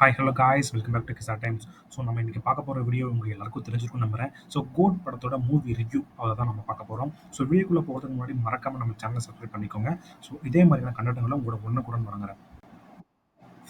Hi hello guys welcome back to Kisa times. So நம்ம இன்னைக்கு பார்க்க போகிற வீடியோ உங்களுக்கு எல்லாருக்கும் தெரிஞ்சிருக்கும் நம்புறேன். ஸோ கோட் படத்தோட மூவி ரிவ்யூ அதை தான் நம்ம பார்க்க போகிறோம். ஸோ வீடியோக்குள்ளே போகிறதுக்கு முன்னாடி மறக்காமல் நம்ம சேனலை சப்ஸ்கிரைப் பண்ணிக்கோங்க. ஸோ இதே மாதிரியான கண்டென்ட்களை உங்களோட ஒன்றுக்குடன் வழங்குறேன்.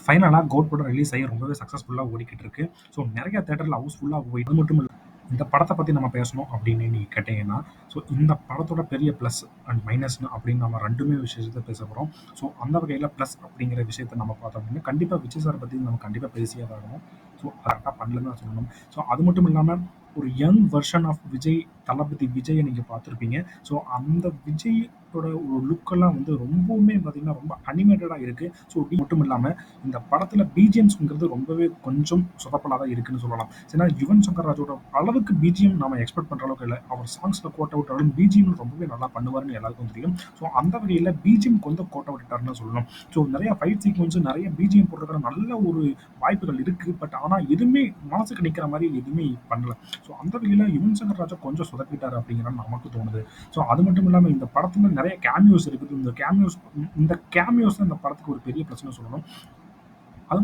ஃபைனலாக கோட் படம் ரிலீஸ் ஆகி ரொம்பவே சக்ஸஸ்ஃபுல்லாக ஓடிக்கிட்டு இருக்கு. ஸோ நிறைய தேட்டரில் ஹவுஸ்ஃபுல்லாக போயிட்டு அது மட்டும் இல்லை, இந்த படத்தை பற்றி நம்ம பேசணும் அப்படின்னு நீங்கள் கேட்டீங்கன்னா, ஸோ இந்த படத்தோட பெரிய ப்ளஸ் அண்ட் மைனஸ்னு அப்படின்னு நம்ம ரெண்டுமே விஷயத்தை பேச போகிறோம். ஸோ அந்த வகையில் ப்ளஸ் அப்படிங்கிற விஷயத்தை நம்ம பார்த்தோம் அப்படின்னா, கண்டிப்பாக விஜய் சார் பற்றி நம்ம கண்டிப்பாக பேசியே தான் ஆகணும். ஸோ கரெக்டாக பண்ணலன்னு தான் சொல்லணும். ஸோ அது மட்டும் இல்லாமல் ஒரு யங் வெர்ஷன் ஆஃப் விஜய், தளபதி விஜயை நீங்கள் பார்த்துருப்பீங்க. ஸோ அந்த விஜயோட ஒரு லுக்கெல்லாம் வந்து ரொம்பவுமே பார்த்தீங்கன்னா ரொம்ப அனிமேட்டடாக இருக்குது. ஸோ மட்டும் இல்லாமல் இந்த படத்தில் பிஜிஎம்ஸ்ங்கிறது ரொம்பவே கொஞ்சம் சொதப்பலாக தான் இருக்குன்னு சொல்லலாம். ஏன்னா யுவன் சங்கர் ராஜோட அளவுக்கு பிஜிஎம் நம்ம எக்ஸ்பெக்ட் பண்ணுற அளவுக்கு இல்லை. அவர் சாங்ஸில் கோட் அவுட் ஆகும், பிஜிஎம் ரொம்பவே நல்லா பண்ணுவார்னு எல்லாருக்கும் தெரியும். ஸோ அந்த வகையில் பிஜிஎம் கொஞ்சம் கோட் அவுட்டாருன்னு சொல்லணும். ஸோ நிறைய ஃபைட் சீக்வன்ஸ், நிறைய பிஜிஎம் போடுறதுக்கான நல்ல ஒரு வாய்ப்புகள் இருக்குது. பட் ஆனால் எதுவுமே மனசுக்கு நிற்கிற மாதிரி எதுவுமே பண்ணல. ஸோ அந்த வகையில் யுவன் சங்கர் ராஜா கொஞ்சம் சொதப்பிட்டார் அப்படிங்கிறது நமக்கு தோணுது. ஸோ அது மட்டும் இல்லாமல் இந்த படத்துல நிறைய கேமியோஸ் இருக்குது. இந்த கேமியோஸ் இந்த படத்துக்கு ஒரு பெரிய பிரச்சனை சொல்லணும். அது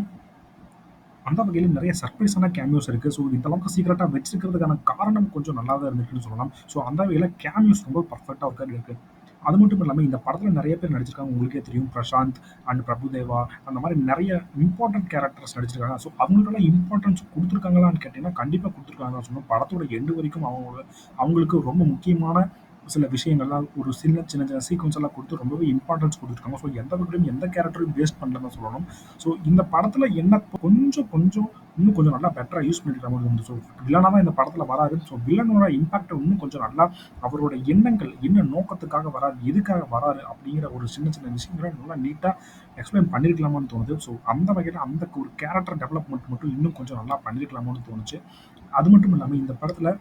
அந்த வகையில் நிறைய சர்ப்ரைஸான கேமியோஸ் இருக்குது. ஸோ இந்த அளவுக்கு சீக்கிரட்டாக வச்சிருக்கிறதுக்கான காரணம் கொஞ்சம் நல்லா தான் இருந்துச்சுன்னு சொல்லலாம். ஸோ அந்த வகையில் கேமியோஸ் ரொம்ப பர்ஃபெக்டாக ஒர்க் இருக்குது. அது மட்டும் இல்லாமல் இந்த படத்தில் நிறைய பேர் நடிச்சிருக்காங்க. உங்களுக்கே தெரியும், பிரசாந்த் அண்ட் பிரபுதேவா அந்த மாதிரி நிறைய இம்பார்ட்டன்ட் கேரக்டர்ஸ் நடிச்சிருக்காங்க. ஸோ அவங்களுக்கெல்லாம் இம்பார்ட்டன்ஸ் கொடுத்துருக்காங்களான்னு கேட்டிங்கன்னா கண்டிப்பாக கொடுத்துருக்காங்க தான் சொல்லணும். படத்தோட எண்டு வரைக்கும் அவங்களுக்கு ரொம்ப முக்கியமான சில விஷயங்கள்லாம் ஒரு சின்ன சின்ன சின்ன சீக்வன்ஸ் எல்லாம் கொடுத்து ரொம்பவே இம்பார்ட்டன்ஸ் கொடுத்துருக்காங்க. ஸோ எந்த வகையிலும் எந்த கேரக்டரையும் வேஸ்ட் பண்ணலன்னு தான் சொல்லணும். ஸோ இந்த படத்தில் என்ன கொஞ்சம் கொஞ்சம் இன்னும் கொஞ்சம் நல்லா பெட்டராக யூஸ் பண்ணிக்கிற மாதிரி இருந்துச்சு. ஸோ வில்லனாக தான் இந்த படத்தில் வராரு. ஸோ வில்லனோட இம்பாக்டை இன்னும் கொஞ்சம் நல்லா அவரோட எண்ணங்கள் என்ன நோக்கத்துக்காக வராரு, எதுக்காக வராரு அப்படிங்கிற ஒரு சின்ன சின்ன விஷயங்களை நல்லா நீட்டாக எக்ஸ்பிளைன் பண்ணியிருக்கலாமான்னு தோணுது. ஸோ அந்த வகையில் அந்த ஒரு கேரக்டர் டெவலப்மெண்ட் மட்டும் இன்னும் கொஞ்சம் நல்லா பண்ணியிருக்கலாமான்னு தோணுச்சு. அது மட்டும் இல்லாமல் இந்த படத்தில்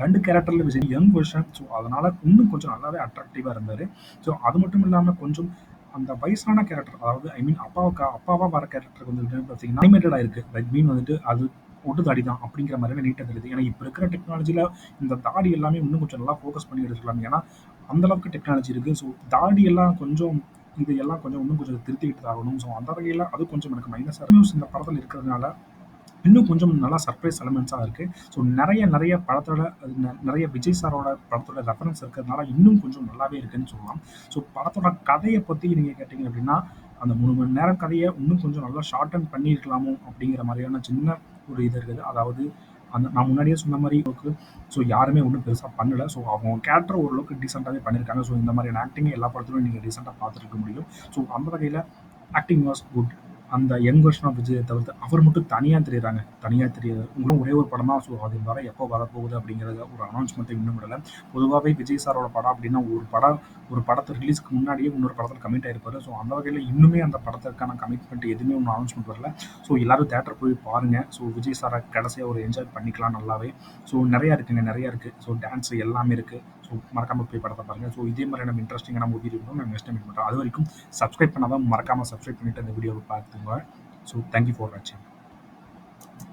2 கேரக்டர்ல விஜய் யங் வெர்ஷன். ஸோ அதனால இன்னும் கொஞ்சம் நல்லாவே அட்ராக்டிவா இருந்தாரு. ஸோ அது மட்டும் இல்லாம கொஞ்சம் அந்த வயசான கேரக்டர், அதாவது ஐ மீன் அப்பாவா வர கேரக்டர் வந்து பார்த்தீங்கன்னா அனிமேட்டடா இருக்கு. லைக் மீன் வந்துட்டு அது ஒட்டு தாடி தான் அப்படிங்கிற மாதிரியான நீட்டா தெரியுது. ஏன்னா இப்போ இருக்கிற டெக்னாலஜில இந்த தாடி எல்லாமே இன்னும் கொஞ்சம் நல்லா ஃபோக்கஸ் பண்ணி எடுத்துக்கலாம். ஏன்னா அந்த அளவுக்கு டெக்னாலஜி இருக்கு. ஸோ தாடி எல்லாம் கொஞ்சம் இது எல்லாம் கொஞ்சம் இன்னும் கொஞ்சம் திருத்திக்கிட்டு தான் ஆகணும். ஸோ அந்த வகையில் அது கொஞ்சம் எனக்கு மைனஸ் இந்த படத்தில் இருக்கிறதுனால இன்னும் கொஞ்சம் நல்லா சர்ப்ரைஸ் எலமெண்ட்ஸாக இருக்குது. ஸோ நிறைய படத்தோட நிறைய விஜய் சாரோட படத்தோட ரெஃபரன்ஸ் இருக்கிறதுனால இன்னும் கொஞ்சம் நல்லாவே இருக்குன்னு சொல்லலாம். ஸோ படத்தோட கதையை பற்றி நீங்கள் கேட்டிங்க அப்படின்னா, அந்த 3 மணி நேரம் கதையை இன்னும் கொஞ்சம் நல்லா ஷார்டன் பண்ணியிருக்கலாமோ அப்படிங்கிற மாதிரியான சின்ன ஒரு இது இருக்குது. அதாவது நான் முன்னாடியே சொன்ன மாதிரி ஸோ யாருமே ஒன்றும் பெருசாக பண்ணல. ஸோ அவங்க கேரக்டர் ஓரளவுக்கு டீசெண்டாகவே பண்ணியிருக்காங்க. ஸோ இந்த மாதிரியான ஆக்டிங் எல்லா படத்துலையும் நீங்கள் டீசெண்டாக பார்த்துருக்க முடியும். ஸோ அந்த வகையில் ஆக்டிங் வாஸ் குட். அந்த யங் வெர்ஷன் ஆஃப் விஜயை தவிர்த்து அவர் மட்டும் தனியாக தெரியுறாங்க. தனியாக தெரியாது. உங்களும் ஒரே ஒரு படம் தான். ஸோ அது எப்போ வரப்போகுது அப்படிங்கிறத ஒரு அனௌன்ஸ்மெண்ட்டை இன்னும் விடலை. பொதுவாகவே விஜய் சாரோட படம் அப்படின்னா ஒரு படத்தை ரிலீஸ்க்கு முன்னாடியே இன்னொரு படத்தில் கமிட் ஆகிருப்பாரு. ஸோ அந்த வகையில் இன்னுமே அந்த படத்திற்கான கமிட்மெண்ட் எதுவுமே ஒன்றும் அனௌன்ஸ்மெண்ட் வரல. ஸோ எல்லாரும் தேட்டர் போய் பாருங்கள். ஸோ விஜய் சாரை கடைசியாக ஒரு என்ஜாய் பண்ணிக்கலாம் நல்லாவே. ஸோ நிறையா இருக்குது. ஸோ டான்ஸ் எல்லாமே இருக்குது. ஸோ மறக்காமல் போய் படத்தை பாருங்கள். ஸோ இதே மாதிரி நம்ம இன்ட்ரெஸ்டிங்கான மூவி இருக்கணும் நான் நெக்ஸ்ட் டைம் மீட் பண்ணுறோம். அது வரைக்கும் சப்ஸ்கிரைப் பண்ணாதான் மறக்காமல் சப்ஸ்கிரைப் பண்ணிவிட்டு அந்த வீடியோவை பார்த்துங்க. ஸோ தேங்க்யூ ஃபார் வாட்சிங்.